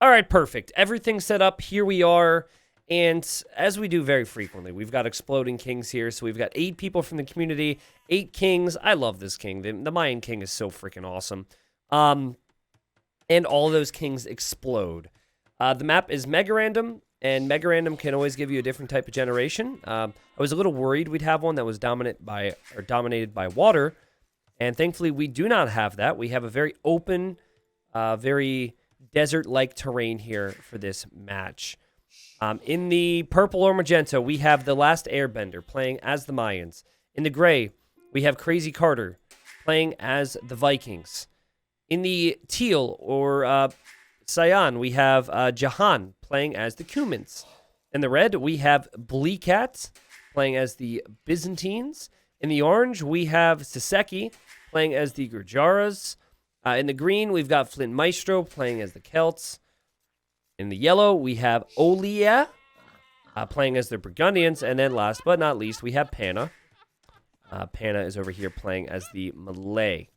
All right, perfect. Everything's set up. Here we are. And as we do very frequently, we've got exploding kings here. So we've got 8 people from the community, 8 kings. I love this king. The Mayan king is so freaking awesome. And all those kings explode. The map is mega random, and mega random can always give you a different type of generation. I was a little worried we'd have one that was dominated by water, and thankfully we do not have that. We have a very open, very desert-like terrain here for this match. In the purple or magenta, we have the Last Airbender playing as the Mayans. In the gray, we have Crazy Carter playing as the Vikings. In the teal or cyan, we have Jahan playing as the Cumans. In the red, we have Bleakat playing as the Byzantines. In the orange, we have Saseki playing as the Gurjaras. In the green, we've got Flint Maestro playing as the Celts. In the yellow, we have Olia playing as the Burgundians. And then last but not least, we have Pana. Pana is over here playing as the Malay.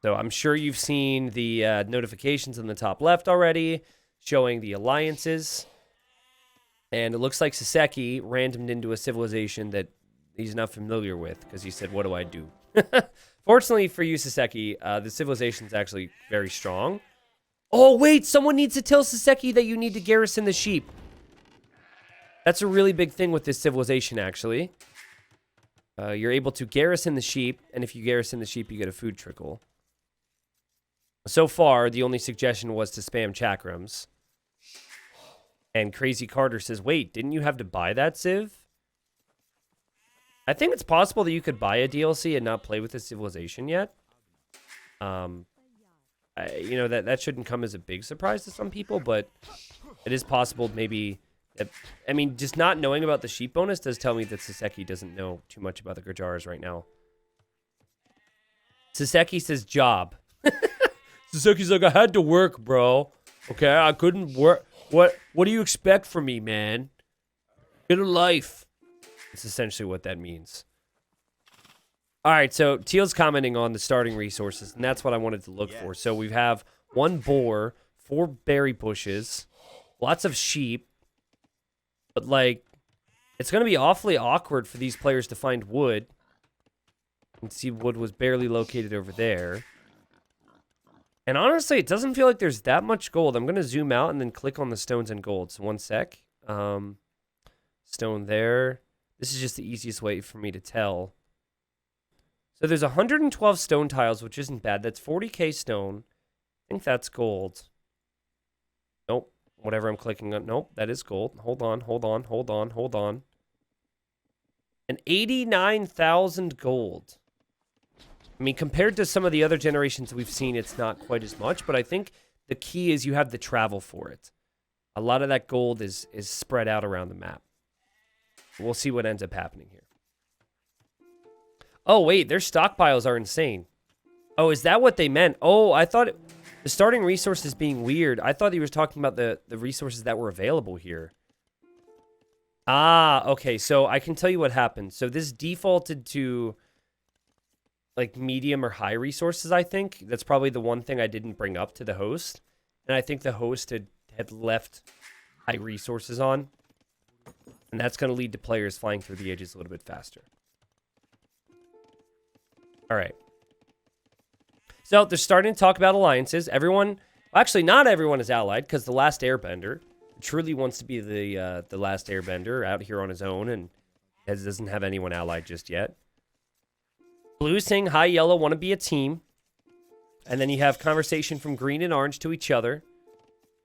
So I'm sure you've seen the notifications in the top left already showing the alliances. And it looks like Saseki randomed into a civilization that he's not familiar with because he said, what do I do? Fortunately for you, Saseki, the civilization is actually very strong. Oh, wait, someone needs to tell Saseki that you need to garrison the sheep. That's a really big thing with this civilization, actually. You're able to garrison the sheep, and if you garrison the sheep, you get a food trickle. So far, the only suggestion was to spam chakrams. And Crazy Carter says, wait, didn't you have to buy that civ? I think it's possible that you could buy a DLC and not play with the civilization yet. That shouldn't come as a big surprise to some people, but it is possible maybe... I mean, just not knowing about the sheep bonus does tell me that Saseki doesn't know too much about the Gurjaras right now. Saseki says job. Saseki's like, I had to work, bro. Okay, I couldn't work. What do you expect from me, man? Get a life. That's essentially what that means. All right, so Teal's commenting on the starting resources, and that's what I wanted to look for. So we have 1 boar, 4 berry bushes, lots of sheep. But, like, it's going to be awfully awkward for these players to find wood. You can see wood was barely located over there. And honestly, it doesn't feel like there's that much gold. I'm going to zoom out and then click on the stones and gold. So, one sec. Stone there. This is just the easiest way for me to tell. So, there's 112 stone tiles, which isn't bad. That's 40k stone. I think that's gold. Nope. Whatever I'm clicking on. Nope, that is gold. Hold on. And 89,000 gold. I mean, compared to some of the other generations we've seen, it's not quite as much, but I think the key is you have the travel for it. A lot of that gold is spread out around the map. We'll see what ends up happening here. Oh, wait, their stockpiles are insane. Oh, is that what they meant? Oh, I thought... The starting resources being weird. I thought he was talking about the resources that were available here. Ah, okay. So I can tell you what happened. So this defaulted to like medium or high resources, I think. That's probably the one thing I didn't bring up to the host. And I think the host had left high resources on. And that's going to lead to players flying through the edges a little bit faster. All right. So they're starting to talk about alliances. Everyone, actually not everyone is allied because the Last Airbender truly wants to be the Last Airbender out here on his own and doesn't have anyone allied just yet. Blue saying hi, yellow want to be a team. And then you have conversation from green and orange to each other.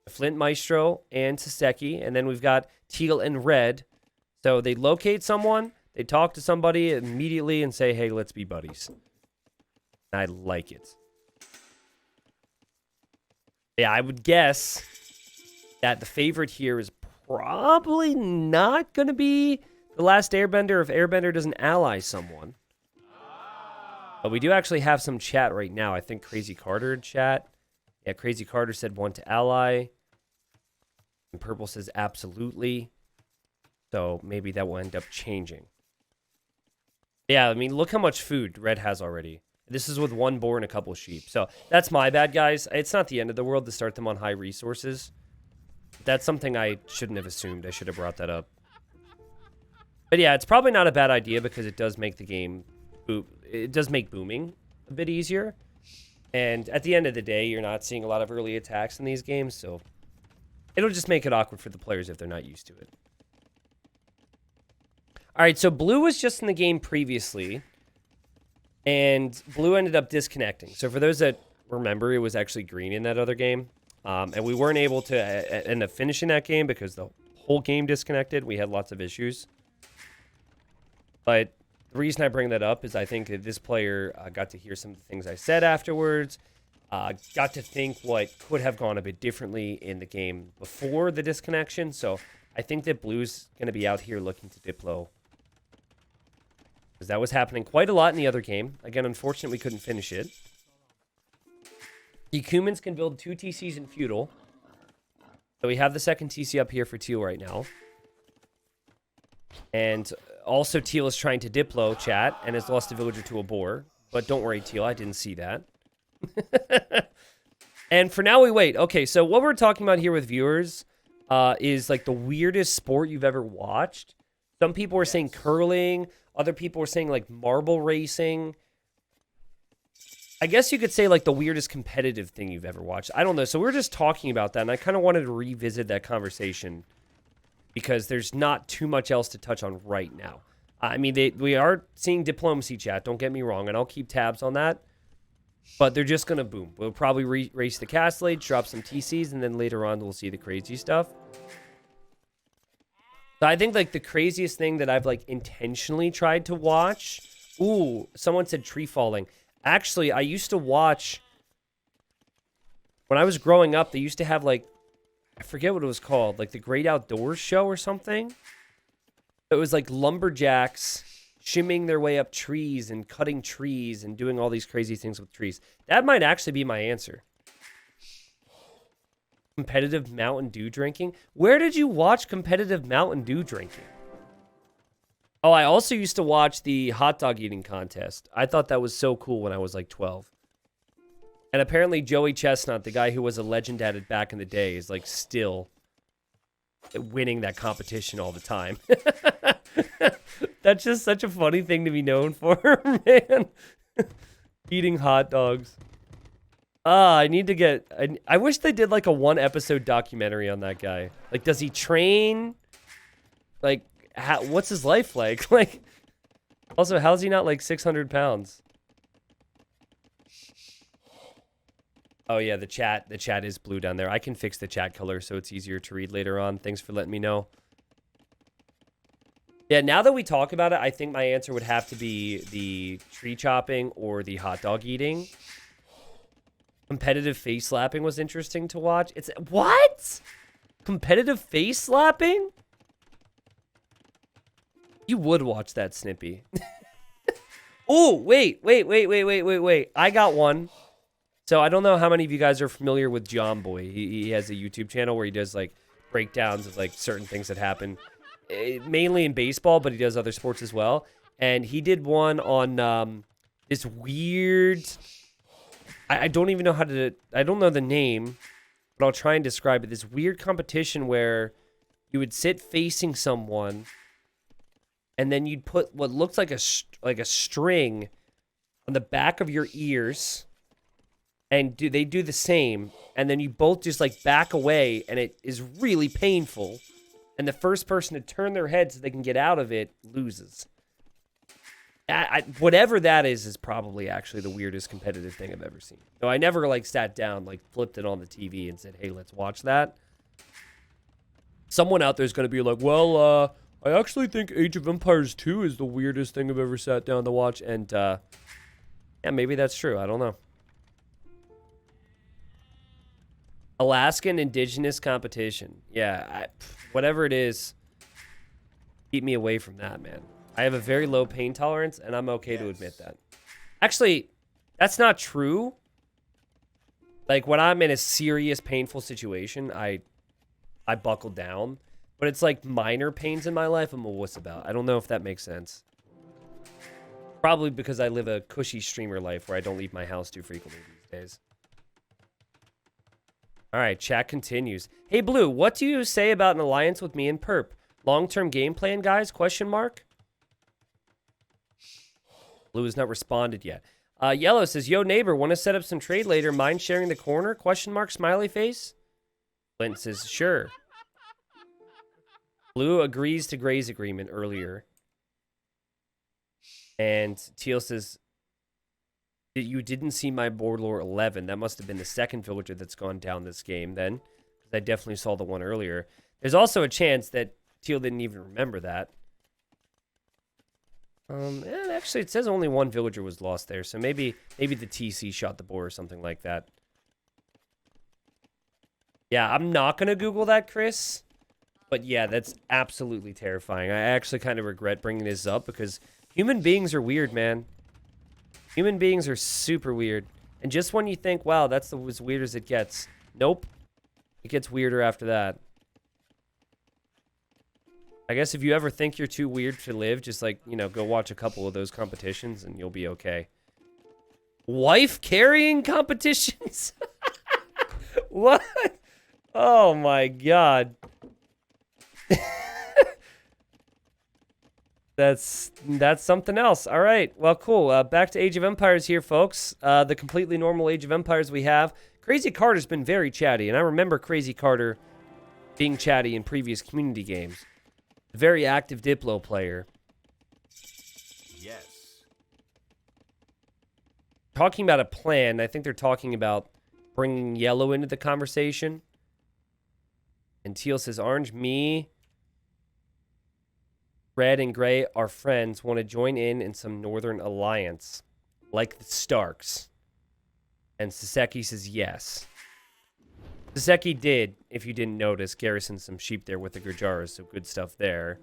Flint Maestro and Saseki. And then we've got teal and red. So they locate someone, they talk to somebody immediately and say, hey, let's be buddies. I like it. Yeah, I would guess that the favorite here is probably not going to be the Last Airbender if Airbender doesn't ally someone. But we do actually have some chat right now. I think Crazy Carter in chat. Yeah, Crazy Carter said want to ally. And Purple says absolutely. So maybe that will end up changing. Yeah, I mean, look how much food Red has already. This is with 1 boar and a couple sheep. So that's my bad, guys. It's not the end of the world to start them on high resources. That's something I shouldn't have assumed. I should have brought that up. But yeah, it's probably not a bad idea because it does make the game, it does make booming a bit easier. And at the end of the day, you're not seeing a lot of early attacks in these games, so it'll just make it awkward for the players if they're not used to it. All right, so blue was just in the game previously, and blue ended up disconnecting. So for those that remember, it was actually green in that other game, and we weren't able to end up finishing that game because the whole game disconnected. We had lots of issues. But the reason I bring that up is I think that this player got to hear some of the things I said afterwards, got to think what could have gone a bit differently in the game before the disconnection. So I think that blue's going to be out here looking to Diplo, because that was happening quite a lot in the other game. Again, unfortunately, we couldn't finish it. The Cumans can build 2 TCs in feudal. So we have the second TC up here for Teal right now. And also, Teal is trying to Diplo, chat, and has lost a villager to a boar. But don't worry, Teal, I didn't see that. And for now, we wait. Okay, so what we're talking about here with viewers is like the weirdest sport you've ever watched. Some people are saying curling. Other people are saying like marble racing. I guess you could say like the weirdest competitive thing you've ever watched. I don't know. So we're just talking about that, and I kind of wanted to revisit that conversation, because there's not too much else to touch on right now. I mean, we are seeing diplomacy chat, don't get me wrong, and I'll keep tabs on that. But they're just going to boom. We'll probably race the castle age, drop some TCs, and then later on we'll see the crazy stuff. So I think like the craziest thing that I've like intentionally tried to watch... Ooh, someone said tree falling. Actually, I used to watch... When I was growing up, they used to have like... I forget what it was called, like the Great Outdoors Show or something. It was like lumberjacks shimming their way up trees and cutting trees and doing all these crazy things with trees. That might actually be my answer. Competitive Mountain Dew drinking? Where did you watch competitive Mountain Dew drinking? Oh, I also used to watch the hot dog eating contest. I thought that was so cool when I was like 12. And apparently Joey Chestnut, the guy who was a legend at it back in the day, is like still winning that competition all the time. That's just such a funny thing to be known for, man. Eating hot dogs. I need to get... I wish they did like a 1-episode documentary on that guy. Like, does he train? Like, what's his life like? Like, also, how's he not like 600 pounds? Oh, yeah, the chat is blue down there. I can fix the chat color so it's easier to read later on. Thanks for letting me know. Yeah, now that we talk about it, I think my answer would have to be the tree chopping or the hot dog eating. Competitive face slapping was interesting to watch. It's... What? Competitive face slapping? You would watch that, Snippy. Oh, wait. I got one. So I don't know how many of you guys are familiar with John Boy. He has a YouTube channel where he does like breakdowns of like certain things that happen, mainly in baseball, but he does other sports as well. And he did one on this weird... I don't even know how to... I don't know the name, but I'll try and describe it. This weird competition where you would sit facing someone, and then you'd put what looks like a string on the back of your ears... And they do the same, and then you both just like back away, and it is really painful. And the first person to turn their head so they can get out of it loses. Whatever that is probably actually the weirdest competitive thing I've ever seen. So I never like sat down, like flipped it on the TV and said, "Hey, let's watch that." Someone out there is going to be like, "Well, I actually think Age of Empires 2 is the weirdest thing I've ever sat down to watch," and yeah, maybe that's true. I don't know. Alaskan Indigenous competition. Yeah, whatever it is, keep me away from that, man. I have a very low pain tolerance, and I'm okay to admit that. Actually, that's not true. Like, when I'm in a serious, painful situation, I buckle down. But it's like minor pains in my life I'm a wuss about. I don't know if that makes sense. Probably because I live a cushy streamer life where I don't leave my house too frequently these days. All right, chat continues. Hey, Blue, what do you say about an alliance with me and Perp? Long-term game plan, guys? Question mark. Blue has not responded yet. Yellow says, yo, neighbor, want to set up some trade later? Mind sharing the corner? Question mark, smiley face. Flint says, sure. Blue agrees to Gray's agreement earlier. And Teal says, you didn't see my board lore 11. That must have been the second villager that's gone down this game then. I definitely saw the one earlier. There's also a chance that Teal didn't even remember that. Actually, it says only one villager was lost there. So maybe the TC shot the boar or something like that. Yeah, I'm not going to Google that, Chris. But yeah, that's absolutely terrifying. I actually kind of regret bringing this up because human beings are weird, man. Human beings are super weird. And just when you think, wow, that's as weird as it gets. Nope. It gets weirder after that. I guess if you ever think you're too weird to live, just like, you know, go watch a couple of those competitions and you'll be okay. Wife carrying competitions? What? Oh my God. That's something else. All right. Well, cool. Back to Age of Empires here, folks. The completely normal Age of Empires we have. Crazy Carter's been very chatty, and I remember Crazy Carter being chatty in previous community games. A very active Diplo player. Yes. Talking about a plan, I think they're talking about bringing Yellow into the conversation. And Teal says, Orange, me, Red, and Gray are friends. Want to join in some Northern Alliance. Like the Starks. And Saseki says, yes. Saseki did, if you didn't notice, garrison some sheep there with the Gurjaras, so good stuff there.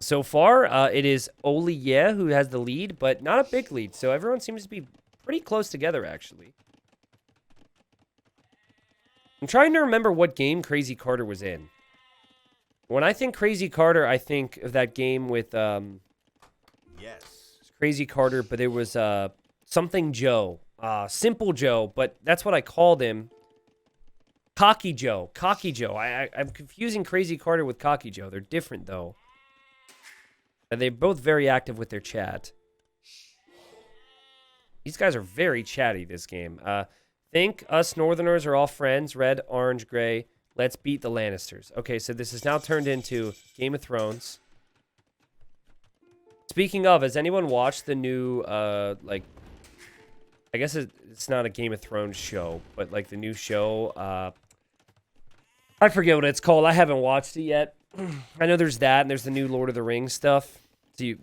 So far, it is Oliye who has the lead, but not a big lead, so everyone seems to be pretty close together, actually. I'm trying to remember what game Crazy Carter was in. When I think Crazy Carter, I think of that game with, Yes. Crazy Carter, but there was, something Joe. Simple Joe, but that's what I called him. Cocky Joe. Cocky Joe. I'm confusing Crazy Carter with Cocky Joe. They're different, though. And they're both very active with their chat. These guys are very chatty this game. Think us Northerners are all friends. Red, orange, gray. Let's beat the Lannisters. Okay, so this is now turned into Game of Thrones. Speaking of, has anyone watched the new, like... I guess it's not a Game of Thrones show, but like the new show, I forget what it's called. I haven't watched it yet. I know there's that, and there's the new Lord of the Rings stuff. So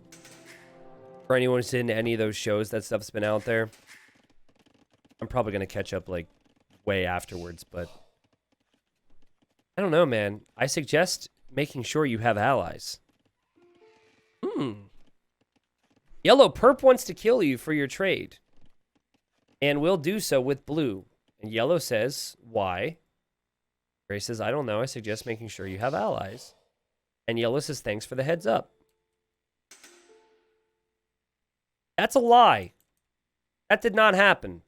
for anyone who's into any of those shows, that stuff's been out there. I'm probably going to catch up like way afterwards, but I don't know, man. I suggest making sure you have allies. Yellow, Perp wants to kill you for your trade. And will do so with blue. And Yellow says, why? Gray says, I don't know. I suggest making sure you have allies. And Yellow says, thanks for the heads up. That's a lie. That did not happen.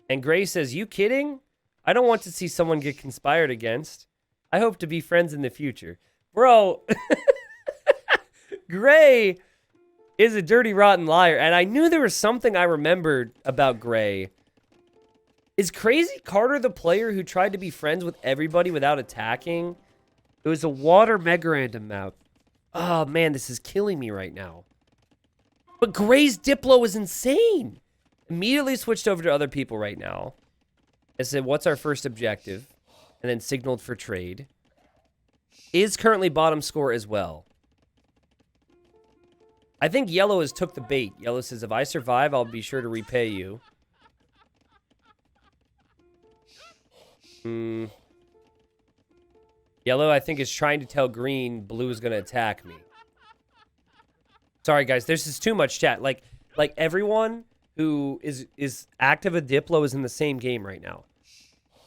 And Gray says, you kidding? I don't want to see someone get conspired against. I hope to be friends in the future. Bro. Gray is a dirty, rotten liar. And I knew there was something I remembered about Gray. Is Crazy Carter the player who tried to be friends with everybody without attacking? It was a water mega random map. Oh, man, this is killing me right now. But Gray's Diplo is insane. Immediately switched over to other people right now. I said, what's our first objective? And then signaled for trade. Is currently bottom score as well. I think Yellow has took the bait. Yellow says, if I survive, I'll be sure to repay you. Yellow, I think, is trying to tell Green Blue is going to attack me. Sorry, guys. This is too much chat. Like everyone who is active at Diplo is in the same game right now.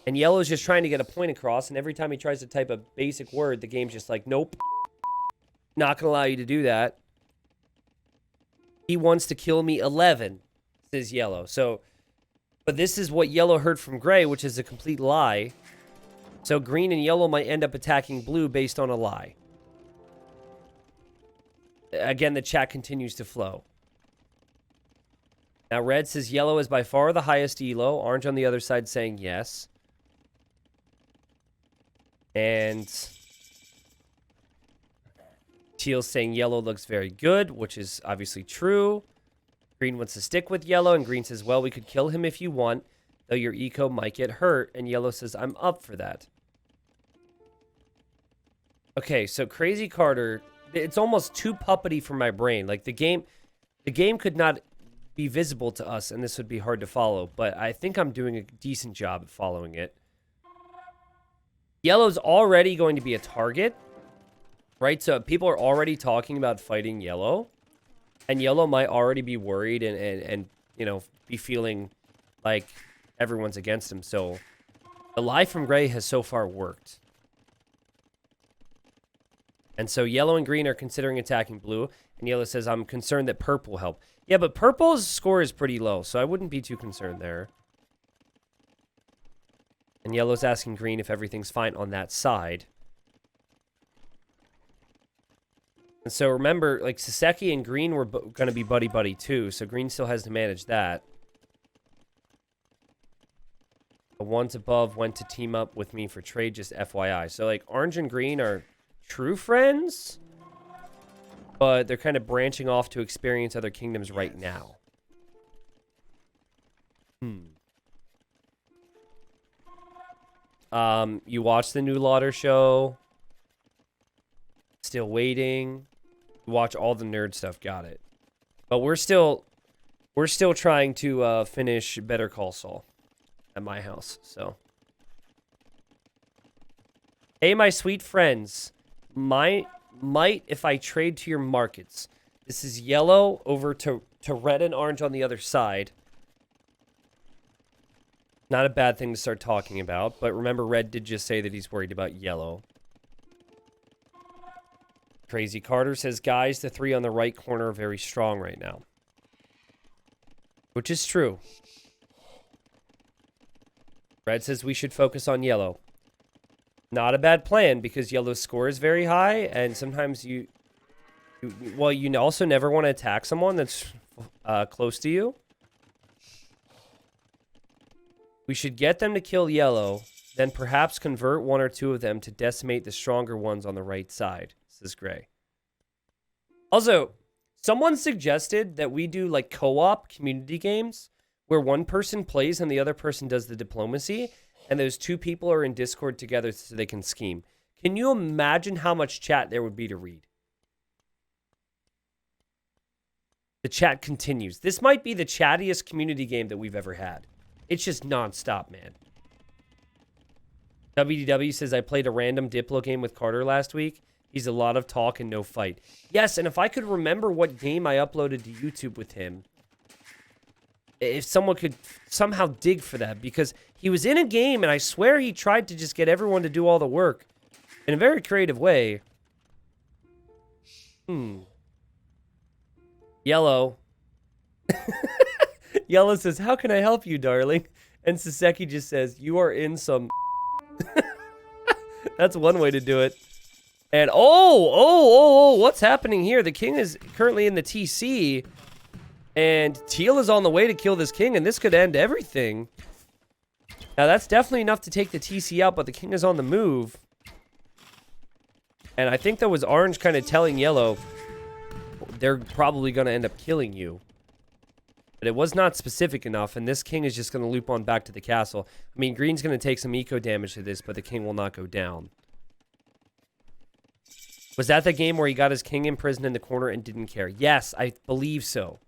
And Yellow is just trying to get a point across, and every time he tries to type a basic word, the game's just like, nope. Not going to allow you to do that. He wants to kill me 11, says yellow. So, but this is what yellow heard from gray, which is a complete lie. So green and yellow might end up attacking blue based on a lie. Again, the chat continues to flow. Now, red says yellow is by far the highest elo. Orange on the other side saying yes. And teal saying yellow looks very good, which is obviously true. Green wants to stick with yellow, and green says, well, we could kill him if you want, though your eco might get hurt. And yellow says, I'm up for that. Okay, so Crazy Carter, it's almost too puppety for my brain. Like, the game could not be visible to us, and this would be hard to follow, but I think I'm doing a decent job at following it. Yellow's already going to be a target, right? So people are already talking about fighting yellow, and yellow might already be worried and you know, be feeling like everyone's against him. So the lie from gray has so far worked. And so yellow and green are considering attacking blue, and yellow says, I'm concerned that purple will help. Yeah, but purple's score is pretty low, so I wouldn't be too concerned there. And yellow's asking green if everything's fine on that side. And so remember, like, Saseki and green were going to be buddy-buddy too, so green still has to manage that. The ones above went to team up with me for trade, just FYI. So, like, orange and green are true friends, but they're kind of branching off to experience other kingdoms right now. You watch the new Lauder show. Still waiting. You watch all the nerd stuff. Got it. But we're still trying to finish Better Call Saul at my house. So, hey, my sweet friends, might if I trade to your markets. This is yellow over to red and orange on the other side. Not a bad thing to start talking about, but remember, red did just say that he's worried about yellow. Crazy Carter says, guys, the three on the right corner are very strong right now. Which is true. Red says we should focus on yellow. Not a bad plan, because yellow's score is very high, and sometimes you also never want to attack someone that's close to you. We should get them to kill yellow, then perhaps convert one or two of them to decimate the stronger ones on the right side, says Gray. Also, someone suggested that we do like co-op community games where one person plays and the other person does the diplomacy, and those two people are in Discord together so they can scheme. Can you imagine how much chat there would be to read? The chat continues. This might be the chattiest community game that we've ever had. It's just nonstop, man. WDW says, I played a random Diplo game with Carter last week. He's a lot of talk and no fight. Yes, and if I could remember what game I uploaded to YouTube with him, if someone could somehow dig for that, because he was in a game and I swear he tried to just get everyone to do all the work in a very creative way. Yellow. Yellow says, how can I help you, darling? And Saseki just says, you are in some... That's one way to do it. And, oh, what's happening here? The king is currently in the TC, and Teal is on the way to kill this king, and this could end everything. Now, that's definitely enough to take the TC out, but the king is on the move. And I think that was orange kind of telling yellow, they're probably going to end up killing you. But it was not specific enough, and this king is just going to loop on back to the castle. I mean, green's going to take some eco damage to this, but the king will not go down. Was that the game where he got his king imprisoned in the corner and didn't care? Yes, I believe so.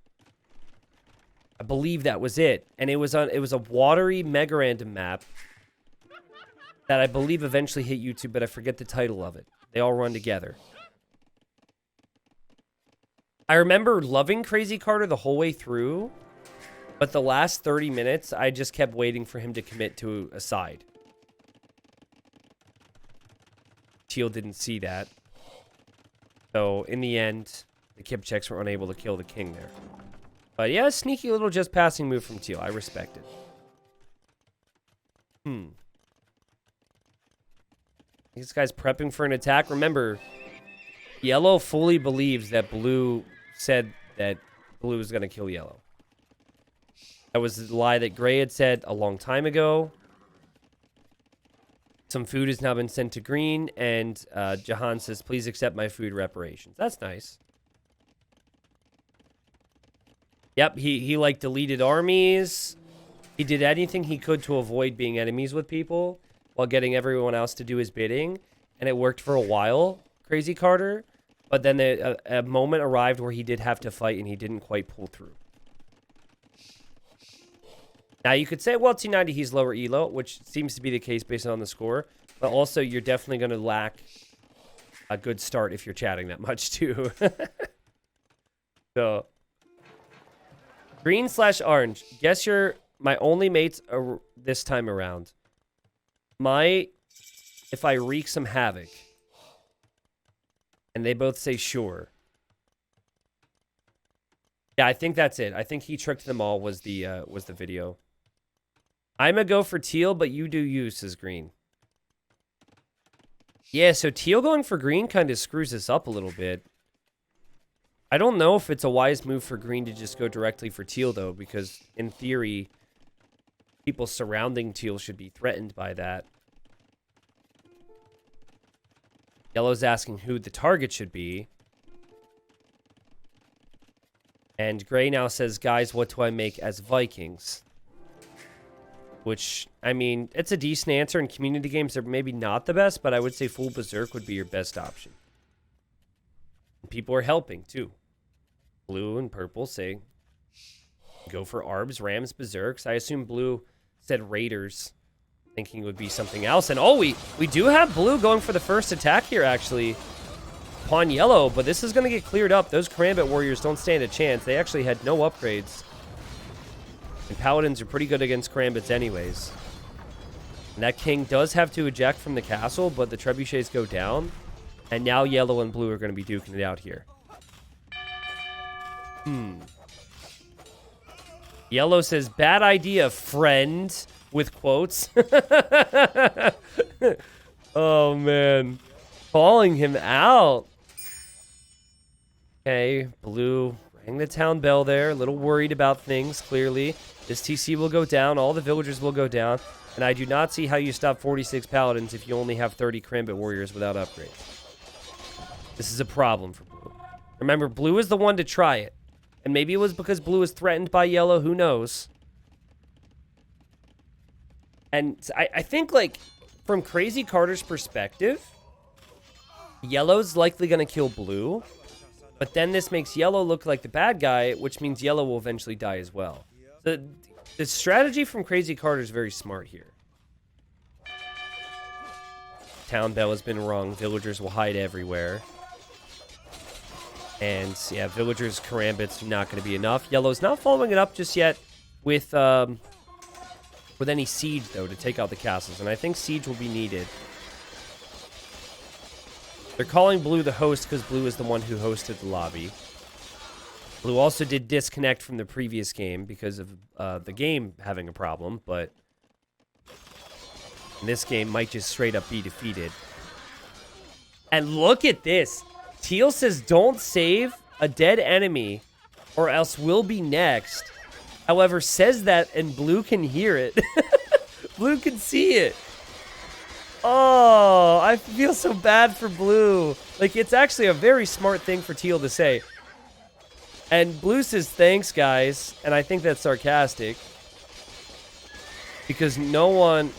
I believe that was it. And it was a watery mega random map that I believe eventually hit YouTube, but I forget the title of it. They all run together. I remember loving Crazy Carter the whole way through, but the last 30 minutes, I just kept waiting for him to commit to a side. Teal didn't see that. So, in the end, the Kipchaks were unable to kill the king there. But yeah, sneaky little just passing move from Teal. I respect it. This guy's prepping for an attack. Remember, Yellow fully believes that Blue said that Blue was going to kill Yellow. That was the lie that Gray had said a long time ago. Some food has now been sent to Green, and Jahan says, please accept my food reparations. That's nice. Yep, he like deleted armies. He did anything he could to avoid being enemies with people while getting everyone else to do his bidding. And it worked for a while, Crazy Carter. But then a moment arrived where he did have to fight, and he didn't quite pull through. Now, you could say, well, T90, he's lower elo, which seems to be the case based on the score. But also, you're definitely going to lack a good start if you're chatting that much, too. So, green/orange. Guess you're my only mates this time around. If I wreak some havoc. And they both say sure. Yeah, I think that's it. I think he tricked them all was the video. I'm going to go for Teal, but you do you, says Green. Yeah, so Teal going for Green kind of screws this up a little bit. I don't know if it's a wise move for Green to just go directly for Teal, though, because in theory, people surrounding Teal should be threatened by that. Yellow's asking who the target should be. And Gray now says, guys, what do I make as Vikings? Which, I mean, it's a decent answer. In community games, they're maybe not the best, but I would say full Berserk would be your best option. And people are helping, too. Blue and purple say, go for Arbs, Rams, Berserks. I assume Blue said Raiders, thinking it would be something else. And, oh, we do have Blue going for the first attack here, actually, upon Yellow. But this is going to get cleared up. Those Karambit Warriors don't stand a chance. They actually had no upgrades. And Paladins are pretty good against Karambits anyways. And that king does have to eject from the castle, but the trebuchets go down. And now Yellow and Blue are going to be duking it out here. Yellow says, bad idea, friend, with quotes. Oh, man. Calling him out. Okay, Blue rang the town bell there. A little worried about things, clearly. This TC will go down. All the villagers will go down. And I do not see how you stop 46 paladins if you only have 30 Karambit warriors without upgrades. This is a problem for Blue. Remember, Blue is the one to try it. And maybe it was because Blue was threatened by Yellow. Who knows? And I think, like, from Crazy Carter's perspective, Yellow's likely going to kill Blue. But then this makes Yellow look like the bad guy, which means Yellow will eventually die as well. The strategy from Crazy Carter is very smart here. Town bell has been rung. Villagers will hide everywhere. And, yeah, villagers' Karambits are not going to be enough. Yellow's not following it up just yet with any siege, though, to take out the castles. And I think siege will be needed. They're calling Blue the host because Blue is the one who hosted the lobby. Blue also did disconnect from the previous game because of the game having a problem, but this game might just straight up be defeated. And look at this. Teal says, don't save a dead enemy or else we'll be next. However, says that and Blue can hear it. Blue can see it. Oh, I feel so bad for Blue. Like, it's actually a very smart thing for Teal to say. And Blue says, thanks, guys. And I think that's sarcastic. Because no one...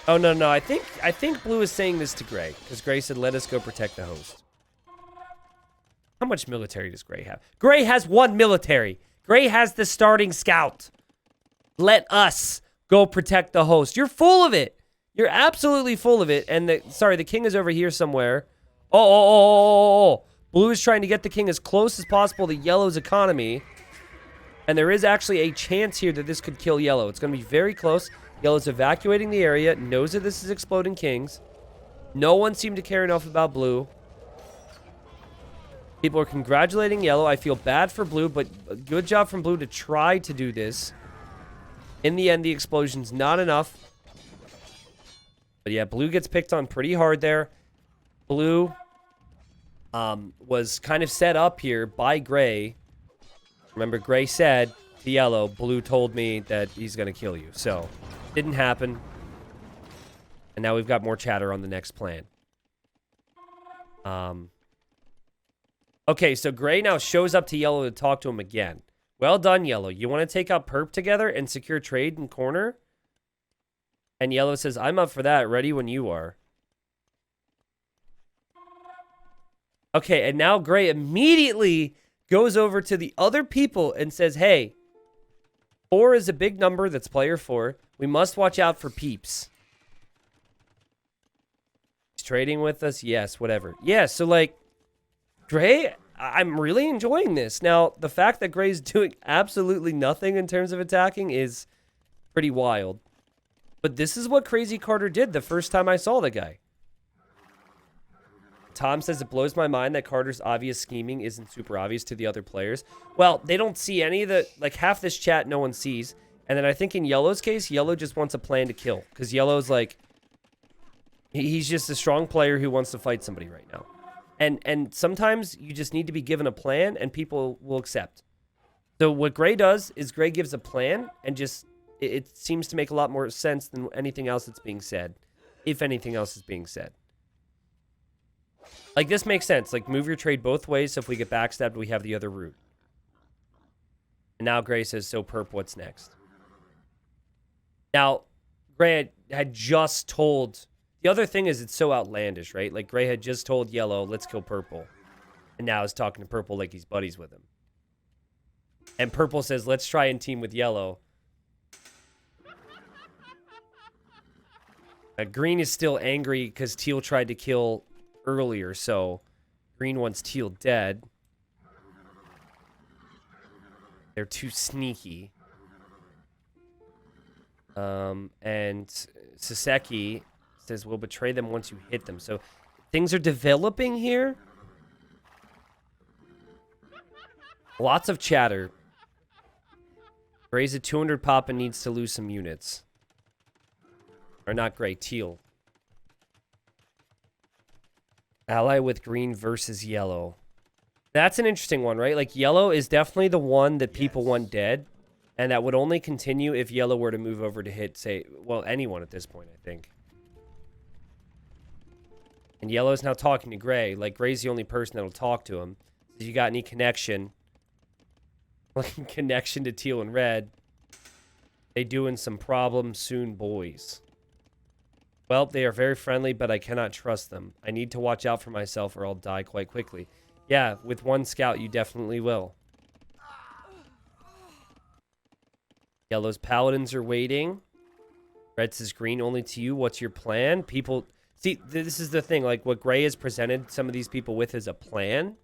Oh, no. I think Blue is saying this to Gray. Because Gray said, let us go protect the host. How much military does Gray have? Gray has 1 military. Gray has the starting scout. Let us go protect the host. You're full of it. You're absolutely full of it. And the king is over here somewhere. Oh. Blue is trying to get the king as close as possible to Yellow's economy. And there is actually a chance here that this could kill Yellow. It's going to be very close. Yellow's evacuating the area. Knows that this is exploding kings. No one seemed to care enough about Blue. People are congratulating yellow. I feel bad for blue, but good job from blue to try to do this. In the end, the explosion's not enough. But yeah, blue gets picked on pretty hard there. Blue was kind of set up here by gray. Remember, gray said to yellow, blue told me that he's going to kill you. So, didn't happen. And now we've got more chatter on the next plan. Okay, so gray now shows up to yellow to talk to him again. Well done, yellow. You want to take out perp together and secure trade in corner? And yellow says, I'm up for that. Ready when you are. Okay, and now gray immediately goes over to the other people and says, hey, 4 is a big number. That's player 4. We must watch out for peeps. He's trading with us? Yes, whatever. Yeah, so like, gray, I'm really enjoying this. Now, the fact that gray's doing absolutely nothing in terms of attacking is pretty wild. But this is what Crazy Carter did the first time I saw the guy. Tom says it blows my mind that Carter's obvious scheming isn't super obvious to the other players. Well, they don't see any of the, like half this chat no one sees. And then I think in Yellow's case, Yellow just wants a plan to kill. Because Yellow's like, he's just a strong player who wants to fight somebody right now. And sometimes you just need to be given a plan and people will accept. So what Gray does is Gray gives a plan and just, it seems to make a lot more sense than anything else that's being said. If anything else is being said. Like, this makes sense. Like, move your trade both ways, so if we get backstabbed, we have the other route. And now Gray says, so perp, what's next? Now, Gray had just told... The other thing is it's so outlandish, right? Like, Gray had just told Yellow, let's kill Purple. And now he's talking to Purple like he's buddies with him. And Purple says, let's try and team with Yellow. Green is still angry because Teal tried to kill... earlier, so green wants Teal dead. They're too sneaky. And Saseki says we'll betray them once you hit them. So things are developing here. Lots of chatter. Gray's at 200 pop and needs to lose some units. Or not Gray, Teal. Ally with green versus yellow. That's an interesting one, right? Like, yellow is definitely the one that people want dead. And that would only continue if yellow were to move over to hit, say, well, anyone at this point, I think. And yellow's now talking to gray. Like, gray's the only person that'll talk to him. If you got any connection. Like, connection to teal and red. They doing some problems soon, boys. Well, they are very friendly, but I cannot trust them. I need to watch out for myself or I'll die quite quickly. Yeah, with one scout, you definitely will. Yellow's paladins are waiting. Red says green only to you. What's your plan? People... See, this is the thing. Like, what Gray has presented some of these people with is a plan.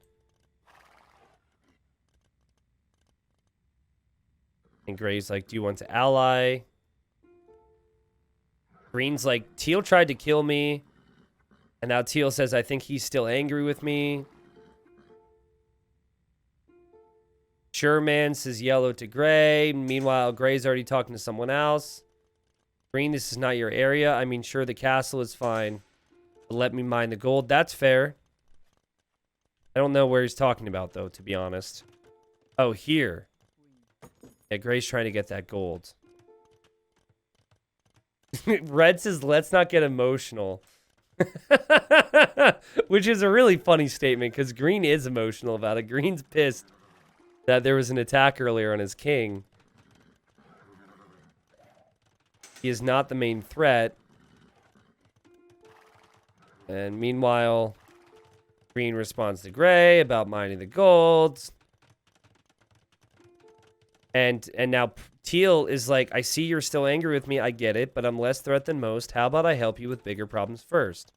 And Gray's like, do you want to ally? Green's like, Teal tried to kill me. And now Teal says, I think he's still angry with me. Sure, man, says yellow to gray. Meanwhile, Gray's already talking to someone else. Green, this is not your area. I mean, sure, the castle is fine. But let me mine the gold. That's fair. I don't know where he's talking about, though, to be honest. Oh, here. Yeah, Gray's trying to get that gold. Red says, let's not get emotional. Which is a really funny statement, because Green is emotional about it. Green's pissed that there was an attack earlier on his king. He is not the main threat. And meanwhile, Green responds to Gray about mining the gold. And now Teal is like, I see you're still angry with me. I get it, but I'm less threat than most. How about I help you with bigger problems first?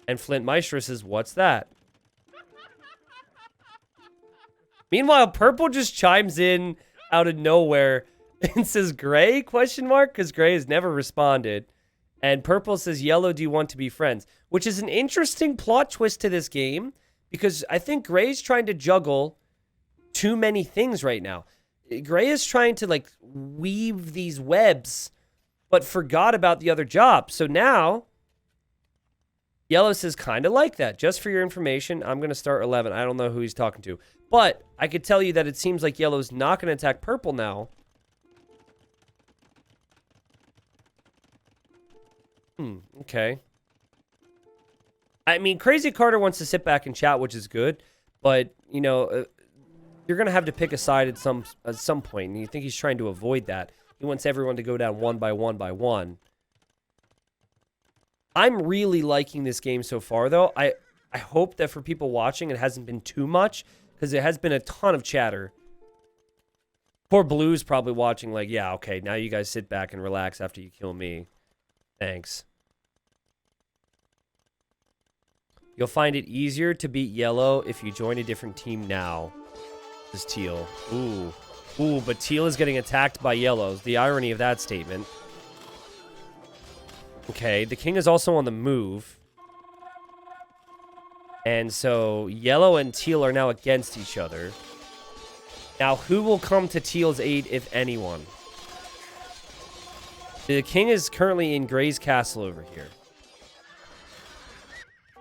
And Flint Maestro says, what's that? Meanwhile, Purple just chimes in out of nowhere and says, Gray, question mark? Because Gray has never responded. And Purple says, Yellow, do you want to be friends? Which is an interesting plot twist to this game. because I think Gray's trying to juggle too many things right now. Gray is trying to like weave these webs, but forgot about the other job. So now Yellow says kind of like that. Just for your information, I'm going to start 11. I don't know who he's talking to, but I could tell you that it seems like Yellow's not going to attack Purple now. Okay. I mean, Crazy Carter wants to sit back and chat, which is good, but, you know, you're going to have to pick a side at some point, and you think he's trying to avoid that. He wants everyone to go down one by one by one. I'm really liking this game so far, though. I hope that for people watching, it hasn't been too much, because it has been a ton of chatter. Poor Blue's probably watching like, yeah, okay, now you guys sit back and relax after you kill me. Thanks. You'll find it easier to beat Yellow if you join a different team now. This is Teal. Ooh. Ooh, but Teal is getting attacked by Yellow. The irony of that statement. Okay, the king is also on the move. And so Yellow and Teal are now against each other. Now, who will come to Teal's aid, if anyone? The king is currently in Gray's castle over here.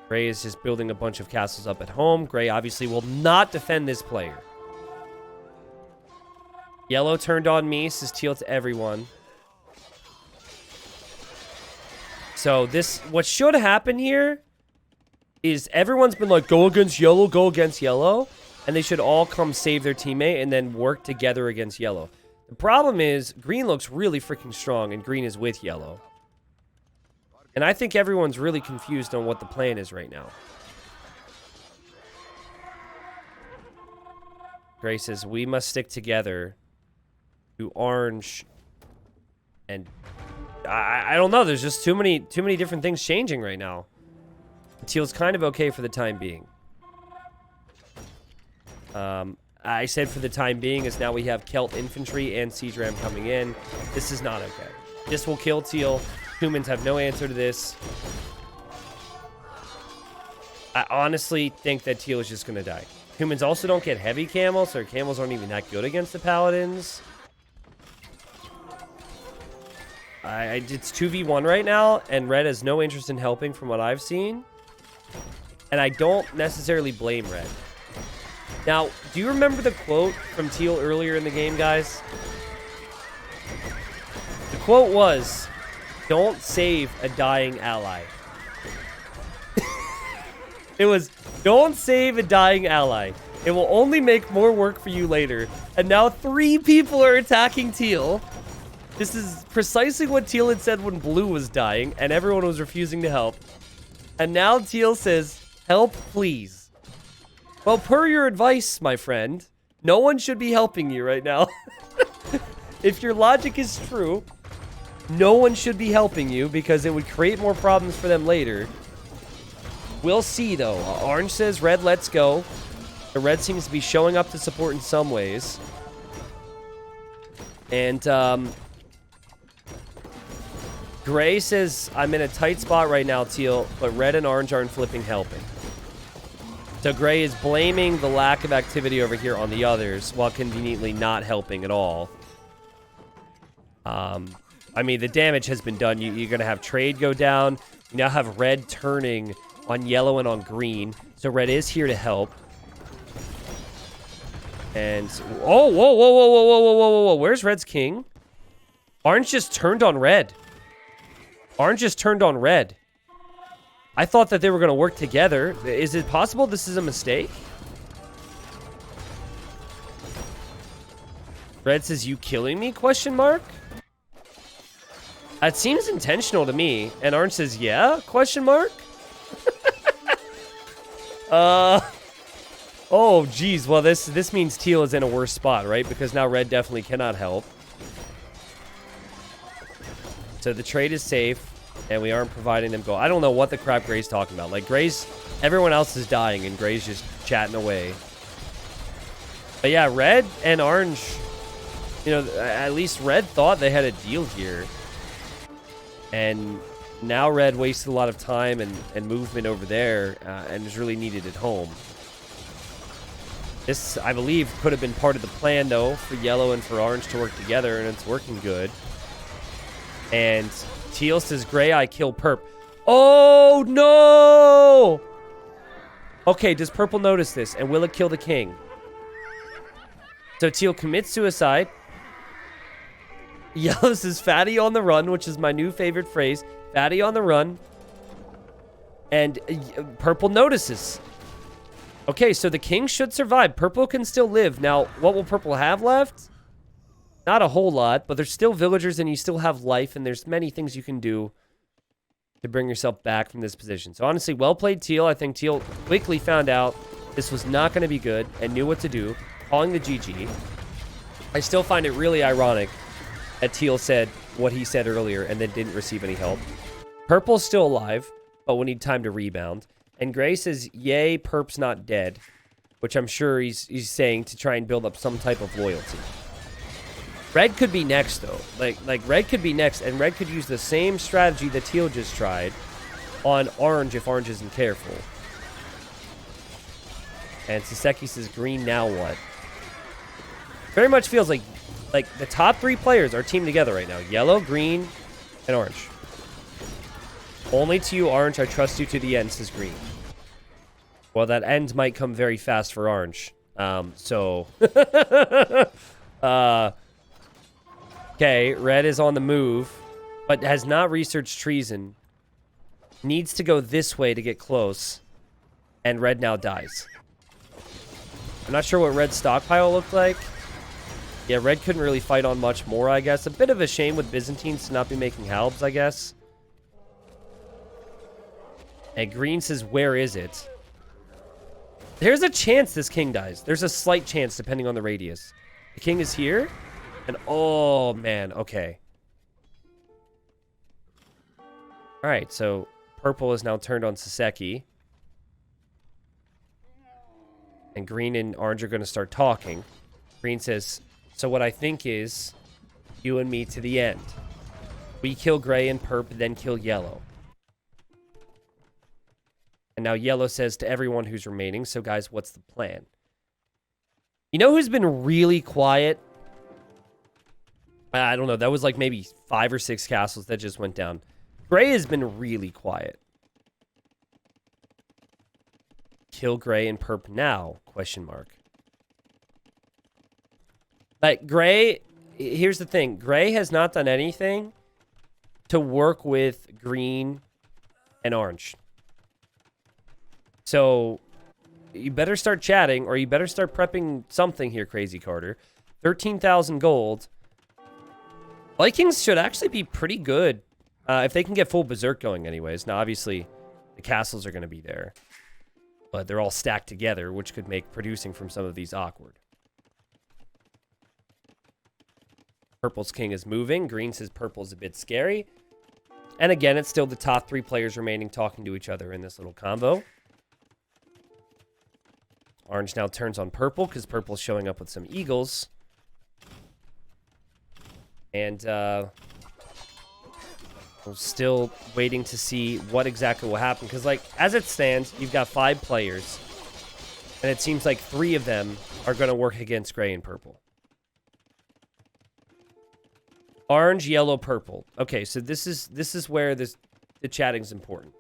Gray is just building a bunch of castles up at home. Gray obviously will not defend this player. Yellow turned on me, says Teal to everyone. So this, what should happen here is everyone's been like, go against Yellow, and they should all come save their teammate and then work together against Yellow. The problem is, Green looks really freaking strong, and Green is with Yellow. And I think everyone's really confused on what the plan is right now. Gray says, we must stick together to Orange. And I don't know, there's just too many different things changing right now. Teal's kind of okay for the time being. I said for the time being, as now we have Celt Infantry and Siege Ram coming in. This is not okay. This will kill Teal. Humans have no answer to this. I honestly think that Teal is just going to die. Humans also don't get heavy camels, so camels aren't even that good against the paladins. It's 2v1 right now, and Red has no interest in helping from what I've seen. And I don't necessarily blame Red. Now, do you remember the quote from Teal earlier in the game, guys? The quote was, don't save a dying ally. It was, don't save a dying ally. It will only make more work for you later. And now 3 people are attacking Teal. This is precisely what Teal had said when Blue was dying, and everyone was refusing to help. And now Teal says, help, please. Well, per your advice, my friend, no one should be helping you right now. If your logic is true, no one should be helping you because it would create more problems for them later. We'll see, though. Orange says, Red, let's go. The Red seems to be showing up to support in some ways. And, Gray says, I'm in a tight spot right now, Teal, but Red and Orange aren't flipping helping. So Gray is blaming the lack of activity over here on the others while conveniently not helping at all. I mean, the damage has been done. You're going to have trade go down. You now have Red turning on Yellow and on Green. So Red is here to help. And, oh, whoa. Where's Red's king? Orange just turned on Red. Orange just turned on Red. I thought that they were going to work together. Is it possible this is a mistake? Red says, you killing me? Question mark. That seems intentional to me. And Orange says, yeah? Question mark. Oh, geez. Well, this means Teal is in a worse spot, right? Because now Red definitely cannot help. So the trade is safe. And we aren't providing them gold. I don't know what the crap Gray's talking about. Like, everyone else is dying, and Gray's just chatting away. But yeah, Red and Orange, you know, at least Red thought they had a deal here. And now Red wasted a lot of time and movement over there, and is really needed at home. This, I believe, could have been part of the plan, though, for yellow and for orange to work together, and it's working good. And Teal says, gray, I kill perp. Oh, no! Okay, does purple notice this, and will it kill the king? So Teal commits suicide. Yellow says, fatty on the run, which is my new favorite phrase. Fatty on the run. And purple notices. Okay, so the king should survive. Purple can still live. Now, what will purple have left? Not a whole lot, but there's still villagers and you still have life, and there's many things you can do to bring yourself back from this position. So honestly, well played, Teal. I think Teal quickly found out this was not going to be good and knew what to do, calling the GG. I still find it really ironic that Teal said what he said earlier and then didn't receive any help. Purple's still alive, but we need time to rebound. And Gray says, yay, perp's not dead, which I'm sure he's saying to try and build up some type of loyalty. Red could be next, though. Like Red could be next, and Red could use the same strategy that Teal just tried on orange if orange isn't careful. And Saseki says, green, now what? Very much feels like the top 3 players are teamed together right now. Yellow, green, and orange. Only to you, orange. I trust you to the end, says green. Well, that end might come very fast for orange. Okay, red is on the move, but has not researched treason. Needs to go this way to get close. And red now dies. I'm not sure what red's stockpile looked like. Yeah, red couldn't really fight on much more, I guess. A bit of a shame with Byzantines to not be making halbs, I guess. And green says, where is it? There's a chance this king dies. There's a slight chance, depending on the radius. The king is here. And, oh, man. Okay. All right, so purple is now turned on Saseki. And green and orange are going to start talking. Green says, so what I think is you and me to the end. We kill gray and perp, then kill yellow. And now yellow says to everyone who's remaining, so guys, what's the plan? You know who's been really quiet? I don't know. That was like maybe 5 or 6 castles that just went down. Gray has been really quiet. Kill gray and perp now? Question mark. Like, gray... Here's the thing. Gray has not done anything to work with green and orange. So, you better start chatting, or you better start prepping something here, Crazy Carter. 13,000 gold. Vikings should actually be pretty good if they can get full Berserk going anyways. Now, obviously, the castles are going to be there. But they're all stacked together, which could make producing from some of these awkward. Purple's king is moving. Green says purple's a bit scary. And again, it's still the top 3 players remaining talking to each other in this little combo. Orange now turns on purple because purple's showing up with some eagles. And we're still waiting to see what exactly will happen. Because, like, as it stands, you've got 5 players. And it seems like 3 of them are going to work against gray and purple. Orange, yellow, purple. Okay, so this is where the chatting's important.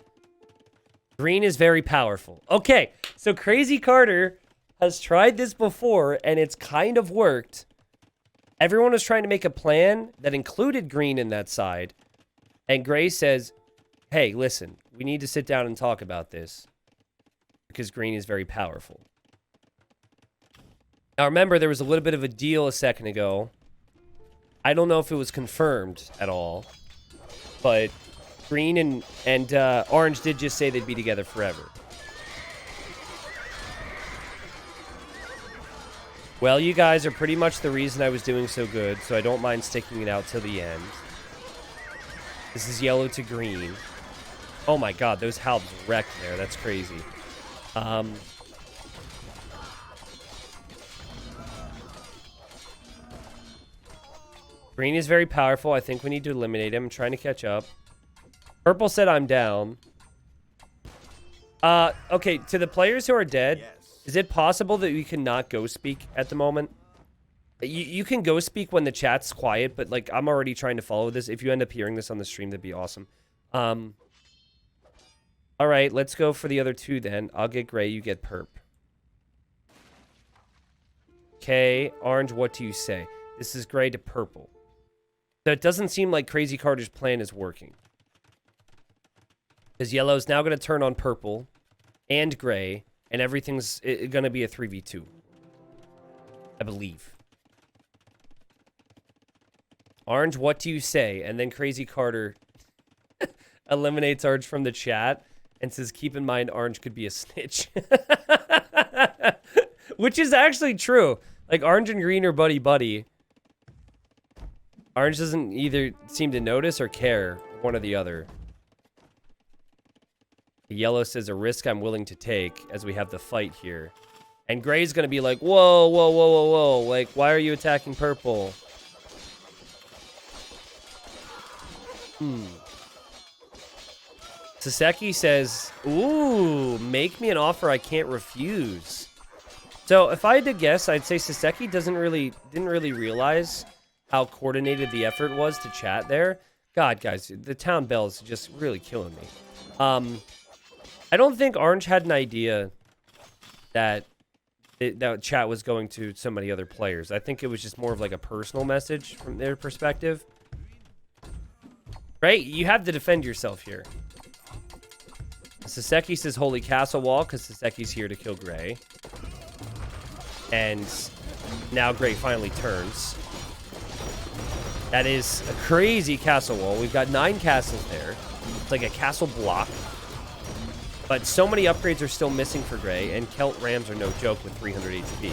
Green is very powerful. Okay, so Crazy Carter has tried this before, and it's kind of worked. Everyone was trying to make a plan that included green in that side. And Gray says, hey, listen, we need to sit down and talk about this. Because green is very powerful. Now, remember, there was a little bit of a deal a second ago. I don't know if it was confirmed at all. But green and orange did just say they'd be together forever. Well, you guys are pretty much the reason I was doing so good, so I don't mind sticking it out till the end. This is yellow to green. Oh my god, those halbs wrecked there. That's crazy. Green is very powerful. I think we need to eliminate him. I'm trying to catch up. Purple said I'm down. Okay, to the players who are dead, Yes. Is it possible that you cannot go speak at the moment? You can go speak when the chat's quiet, but like I'm already trying to follow this. If you end up hearing this on the stream, that'd be awesome. All right, let's go for the other two then. I'll get gray, you get perp. Okay, orange, what do you say? This is gray to purple. So it doesn't seem like Crazy Carter's plan is working. Because yellow's now going to turn on purple and gray, and everything's going to be a 3v2. I believe. Orange, what do you say? And then Crazy Carter eliminates Orange from the chat and says, keep in mind, Orange could be a snitch. Which is actually true. Like, Orange and Green are buddy-buddy. Orange doesn't either seem to notice or care, one or the other. Yellow says, a risk I'm willing to take as we have the fight here. And Gray's gonna be like, whoa, whoa, whoa, whoa, whoa. Like, why are you attacking purple? Saseki says, ooh, make me an offer I can't refuse. So if I had to guess, I'd say Saseki didn't really realize how coordinated the effort was to chat there. God, guys, the town bell is just really killing me. I don't think Orange had an idea that that chat was going to so many other players. I think it was just more of like a personal message from their perspective. Right? You have to defend yourself here. Saseki says holy castle wall because Saseki's here to kill Gray. And now Gray finally turns. That is a crazy castle wall. We've got 9 castles there. It's like a castle block. But so many upgrades are still missing for Gray, and Celt Rams are no joke with 300 HP.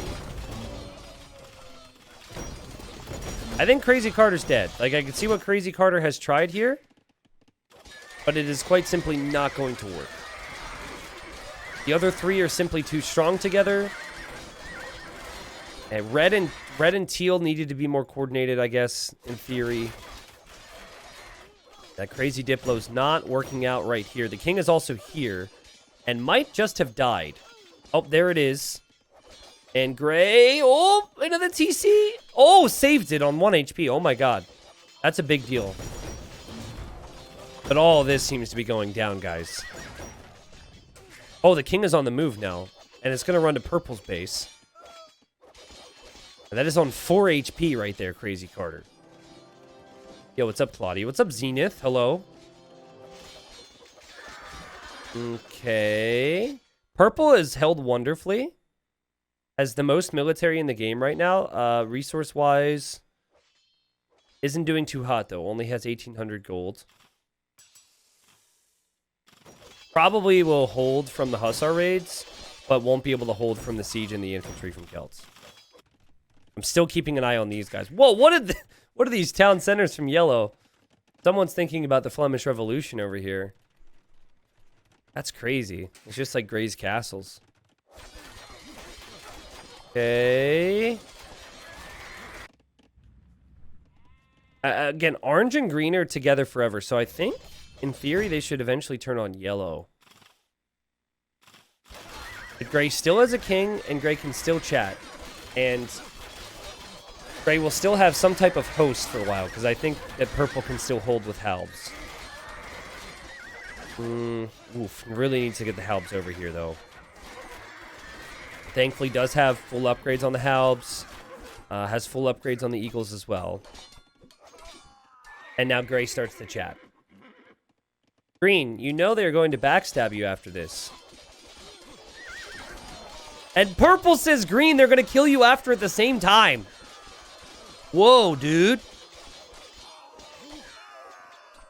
I think Crazy Carter's dead. Like, I can see what Crazy Carter has tried here, but it is quite simply not going to work. The other 3 are simply too strong together. And red and teal needed to be more coordinated, I guess, in theory. That crazy Diplo's not working out right here. The king is also here and might just have died. Oh, there it is. And Gray, oh, into the TC. Oh, saved it on 1 HP. Oh my god. That's a big deal. But all this seems to be going down, guys. Oh, the king is on the move now. And it's going to run to purple's base. And that is on 4 HP right there, Crazy Carter. Yo, what's up, Claudia? What's up, Zenith? Hello. Okay. Purple is held wonderfully. Has the most military in the game right now. Resource-wise, isn't doing too hot, though. Only has 1,800 gold. Probably will hold from the Hussar raids, but won't be able to hold from the siege and the infantry from Celts. I'm still keeping an eye on these guys. Whoa, what are these town centers from yellow? Someone's thinking about the Flemish Revolution over here. That's crazy. It's just like Gray's castles. Okay. Again, orange and green are together forever, so I think, in theory, they should eventually turn on yellow. But Gray still has a king, and Gray can still chat. And Gray will still have some type of host for a while, because I think that purple can still hold with Halbs. Oof, really needs to get the Halbs over here, though. Thankfully, does have full upgrades on the Halbs. Has full upgrades on the Eagles as well. And now Gray starts the chat. Green, you know they're going to backstab you after this. And purple says, Green, they're going to kill you after at the same time. Whoa, dude.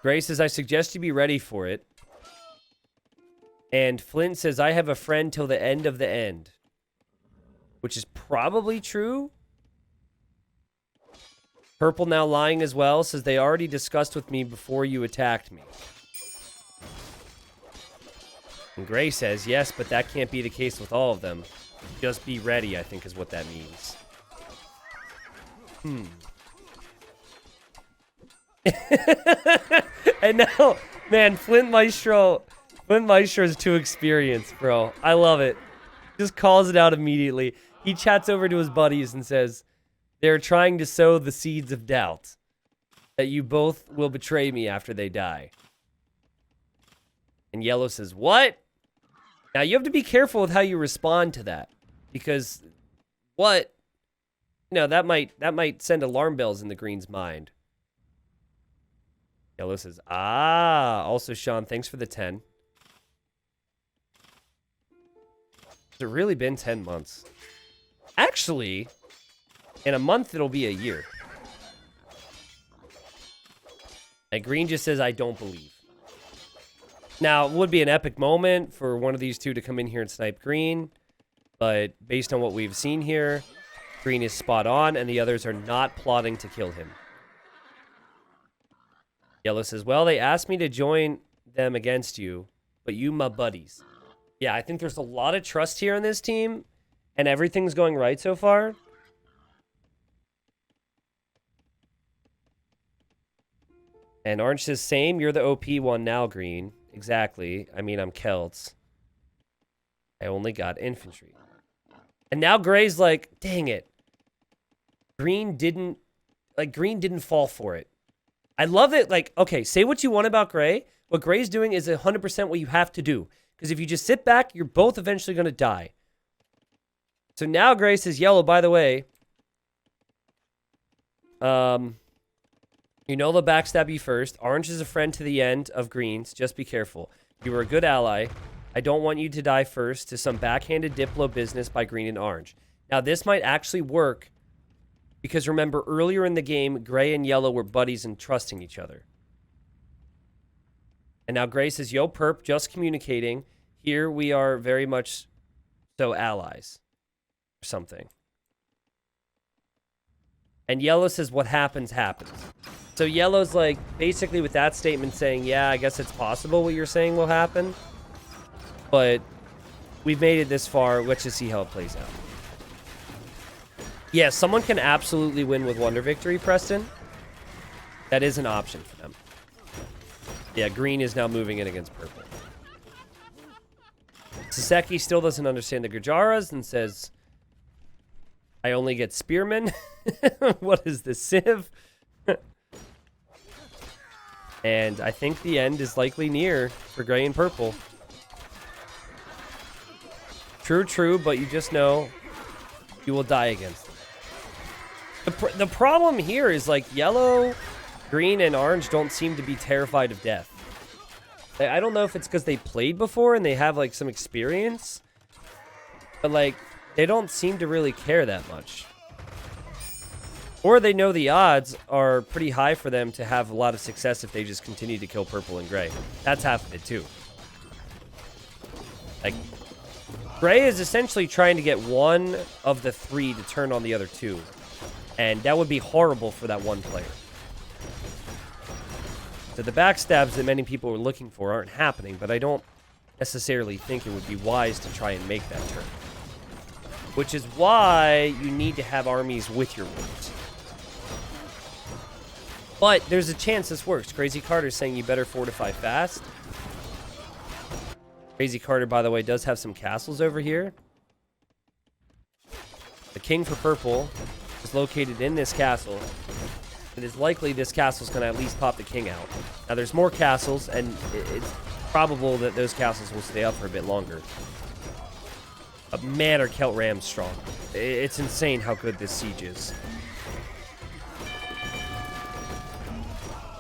Gray says, I suggest you be ready for it. And Flint says, I have a friend till the end of the end. Which is probably true. Purple now lying as well. Says, they already discussed with me before you attacked me. And Gray says, yes, but that can't be the case with all of them. Just be ready, I think is what that means. And now, man, Flint Maestro is too experienced, bro. I love it. Just calls it out immediately. He chats over to his buddies and says, they're trying to sow the seeds of doubt that you both will betray me after they die. And Yellow says, what? Now, you have to be careful with how you respond to that. Because what? No, that might send alarm bells in the Green's mind. Yellow says, also, Sean, thanks for the 10. Has it really been 10 months? Actually, in a month, it'll be a year. And Green just says, I don't believe. Now, it would be an epic moment for one of these two to come in here and snipe Green. But based on what we've seen here, Green is spot on, and the others are not plotting to kill him. Yellow says, well, they asked me to join them against you, but you my buddies. Yeah, I think there's a lot of trust here in this team, and everything's going right so far. And Orange says, same, you're the OP one now, Green. Exactly. I mean, I'm Celts. I only got infantry. And now Gray's like, dang it. Green didn't fall for it. I love it. Like, okay, say what you want about Gray. What Gray's doing is 100% what you have to do. Because if you just sit back, you're both eventually going to die. So now Gray says, Yellow, by the way, you know they'll backstab you first. Orange is a friend to the end of Green's. Just be careful. You were a good ally. I don't want you to die first to some backhanded Diplo business by Green and Orange. Now, this might actually work because remember, earlier in the game, Gray and Yellow were buddies and trusting each other. And now Gray says, yo, perp, just communicating. Here we are very much so allies or something. And Yellow says, what happens, happens. So Yellow's like, basically with that statement saying, yeah, I guess it's possible what you're saying will happen. But we've made it this far. Let's just see how it plays out. Yeah, someone can absolutely win with Wonder Victory, Preston. That is an option for them. Yeah, Green is now moving in against Purple. Saseki still doesn't understand the Gujaras and says, I only get Spearmen. What is this, Civ? And I think the end is likely near for Gray and Purple. True, but you just know you will die against them. The problem here is, like, Yellow, Green, and Orange don't seem to be terrified of death. I don't know if it's because they played before and they have, like, some experience. But, like, they don't seem to really care that much. Or they know the odds are pretty high for them to have a lot of success if they just continue to kill Purple and Gray. That's half of it, too. Like, Gray is essentially trying to get one of the three to turn on the other two. And that would be horrible for that one player. So the backstabs that many people are looking for aren't happening, but I don't necessarily think it would be wise to try and make that turn. Which is why you need to have armies with your wolves. But there's a chance this works. Crazy Carter's saying you better fortify fast. Crazy Carter, by the way, does have some castles over here. The king for purple is located in this castle. It is likely this castle's going to at least pop the king out. Now, there's more castles, and it's probable that those castles will stay up for a bit longer. But man, are Celt Rams strong. It's insane how good this siege is.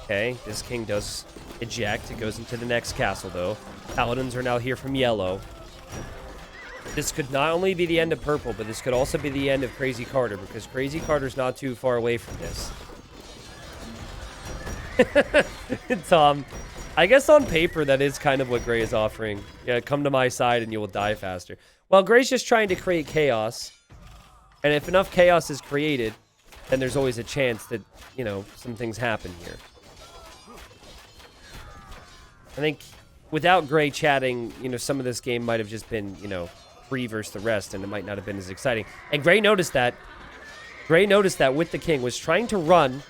Okay, this king does eject. It goes into the next castle, though. Paladins are now here from Yellow. This could not only be the end of Purple, but this could also be the end of Crazy Carter, because Crazy Carter's not too far away from this. Tom, I guess on paper, that is kind of what Gray is offering. Yeah, come to my side and you will die faster. Well, Gray's just trying to create chaos. And if enough chaos is created, then there's always a chance that, you know, some things happen here. I think without Gray chatting, you know, some of this game might have just been, you know, free versus the rest, and it might not have been as exciting. And Gray noticed that. Gray noticed that with the king, was trying to run,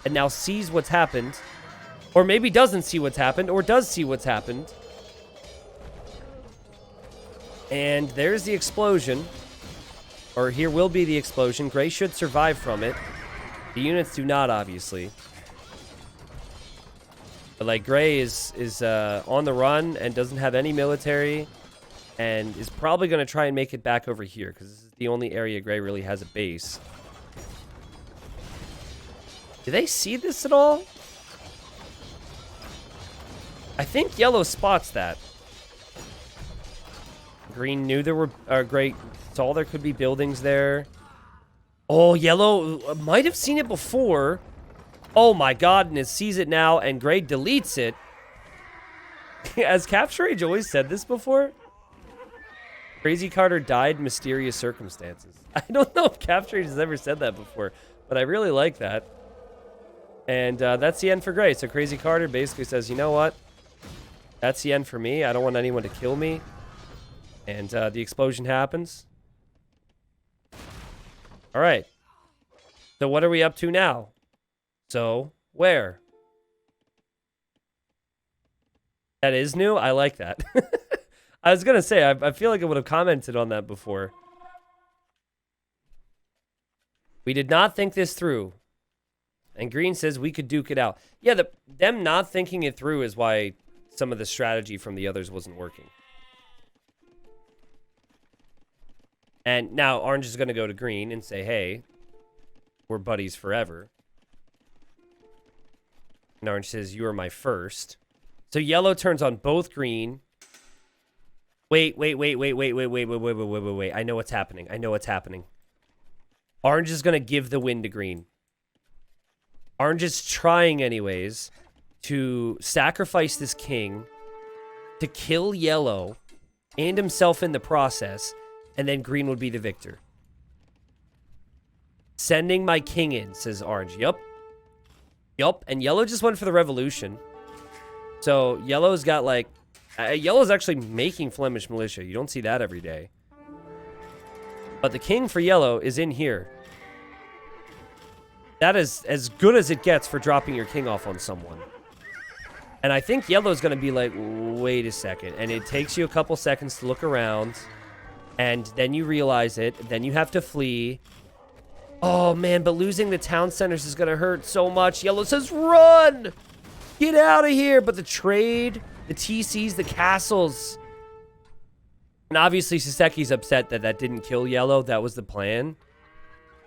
and now sees what's happened. Or maybe doesn't see what's happened, or does see what's happened. And there's the explosion. Or here will be the explosion. Gray should survive from it. The units do not, obviously. But, like, Gray is on the run and doesn't have any military. And is probably going to try and make it back over here. Because this is the only area Gray really has a base. Do they see this at all? I think yellow spots that. Green knew there were... Gray saw there could be buildings there. Oh, yellow might have seen it before. Oh my god, and it sees it now, and Gray deletes it. Has Capture Age always said this before? Crazy Carter died in mysterious circumstances. I don't know if Capture Age has ever said that before, but I really like that. And that's the end for Gray. So Crazy Carter basically says, you know what? That's the end for me. I don't want anyone to kill me. And the explosion happens. All right. So what are we up to now? So where? That is new? I like that. I was going to say, I feel like I would have commented on that before. We did not think this through. And Green says we could duke it out. Yeah, them not thinking it through is why some of the strategy from the others wasn't working. And now Orange is going to go to Green and say, hey, we're buddies forever. And Orange says, you are my first. So Yellow turns on both Green. Wait. I know what's happening. Orange is going to give the win to Green. Orange is trying anyways to sacrifice this king to kill Yellow and himself in the process, and then Green would be the victor. Sending my king in, says Orange. Yup. And Yellow just went for the revolution. So Yellow's got like... Yellow's actually making Flemish militia. You don't see that every day. But the king for Yellow is in here. That is as good as it gets for dropping your king off on someone. And I think Yellow's going to be like, wait a second. And it takes you a couple seconds to look around. And then you realize it. Then you have to flee. Oh, man, but losing the town centers is going to hurt so much. Yellow says, run! Get out of here! But the trade, the TCs, the castles. And obviously, Saseki's upset that that didn't kill Yellow. That was the plan.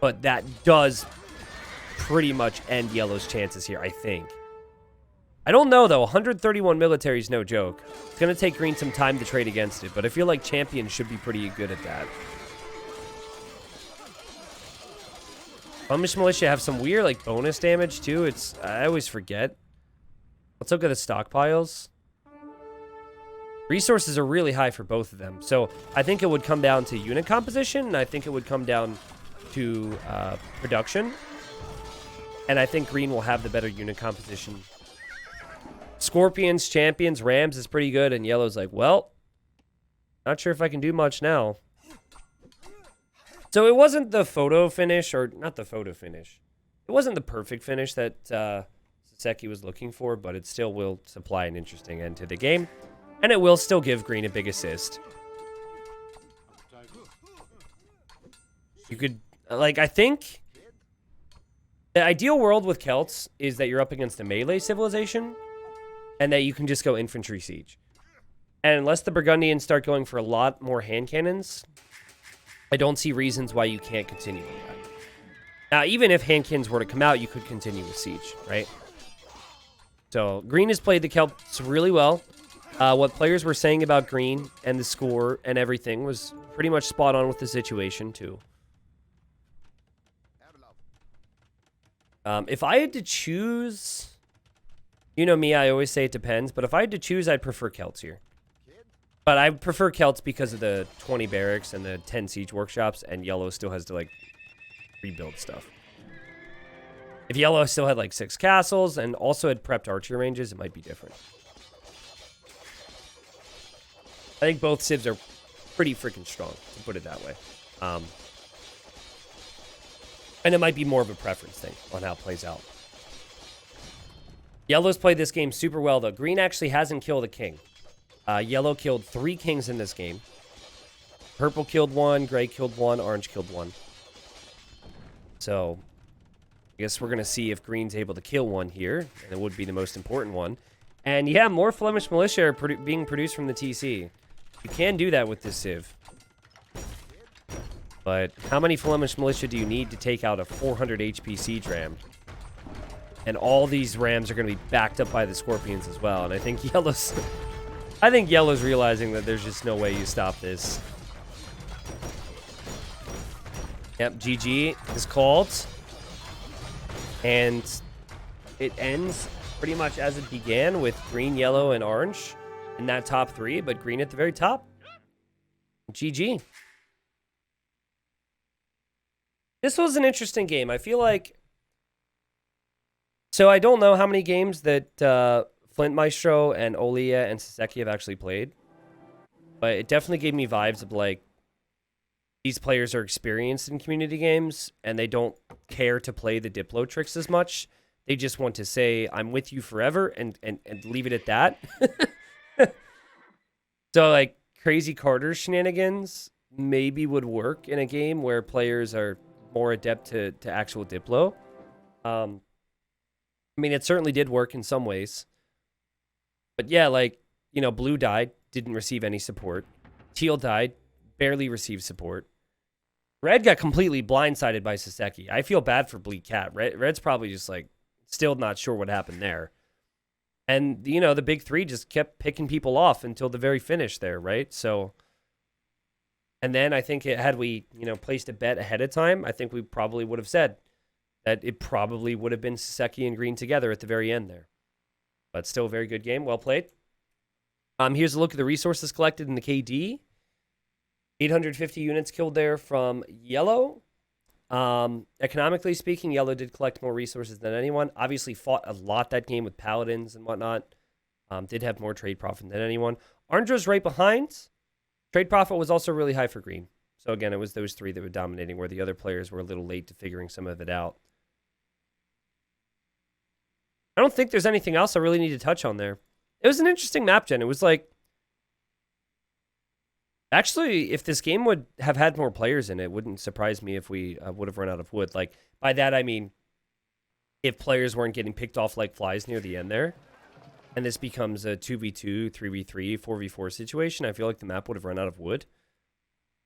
But that does pretty much end Yellow's chances here, I think. I don't know, though. 131 military is no joke. It's going to take Green some time to trade against it, but I feel like Champions should be pretty good at that. Flemish Militia have some weird, like, bonus damage, too. I always forget. Let's look at the stockpiles. Resources are really high for both of them. So I think it would come down to unit composition, and I think it would come down to production. And I think Green will have the better unit composition. Scorpions, Champions, Rams is pretty good, and Yellow's like, well, not sure if I can do much now. So it wasn't the photo finish, or not the photo finish. It wasn't the perfect finish that Saseki was looking for, but it still will supply an interesting end to the game. And it will still give Green a big assist. You could, like, I think the ideal world with Celts is that you're up against a melee civilization and that you can just go infantry siege. And unless the Burgundians start going for a lot more hand cannons, I don't see reasons why you can't continue with that. Now, even if hand cannons were to come out, you could continue with siege, right? So Green has played the Celts really well. What players were saying about Green and the score and everything was pretty much spot on with the situation, too. If I had to choose... You know me, I always say it depends, but if I had to choose, I'd prefer Celts here. But I prefer Celts because of the 20 barracks and the 10 siege workshops, and Yellow still has to, like, rebuild stuff. If Yellow still had, like, 6 castles and also had prepped archer ranges, it might be different. I think both civs are pretty freaking strong, to put it that way. And it might be more of a preference thing on how it plays out. Yellow's played this game super well, though. Green actually hasn't killed a king. Yellow killed 3 kings in this game. Purple killed one, gray killed one, orange killed one. So, I guess we're going to see if green's able to kill one here, and it would be the most important one. And yeah, more Flemish militia are being produced from the TC. You can do that with this Civ. But how many Flemish militia do you need to take out a 400 HP siege ram? And all these rams are going to be backed up by the Scorpions as well. And I think Yellow's realizing that there's just no way you stop this. Yep, GG is called. And it ends pretty much as it began, with green, yellow, and orange in that top three, but green at the very top. GG. This was an interesting game. I feel like... So I don't know how many games that Flint Maestro and Olia and Saseki have actually played. But it definitely gave me vibes of like, these players are experienced in community games, and they don't care to play the Diplo tricks as much. They just want to say, I'm with you forever, and leave it at that. So, like, Crazy Carter's shenanigans maybe would work in a game where players are more adept to actual Diplo. I mean, it certainly did work in some ways. But yeah, like, you know, Blue died, didn't receive any support. Teal died, barely received support. Red got completely blindsided by Saseki. I feel bad for Bleak Cat. Red's probably just, like, still not sure what happened there. And, you know, the big three just kept picking people off until the very finish there, right? So, and then I think had we, you know, placed a bet ahead of time, I think we probably would have said that it probably would have been Saseki and Green together at the very end there. But still a very good game. Well played. Here's a look at the resources collected in the KD. 850 units killed there from Yellow. Economically speaking, Yellow did collect more resources than anyone. Obviously fought a lot that game with Paladins and whatnot. Did have more trade profit than anyone. Orange was right behind. Trade profit was also really high for Green. So again, it was those three that were dominating, where the other players were a little late to figuring some of it out. I don't think there's anything else I really need to touch on there. It was an interesting map gen. It was like... Actually, if this game would have had more players in it, wouldn't surprise me if we would have run out of wood. Like, by that I mean, if players weren't getting picked off like flies near the end there, and this becomes a 2v2, 3v3, 4v4 situation, I feel like the map would have run out of wood.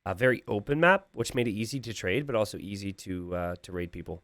A very open map, which made it easy to trade, but also easy to raid people.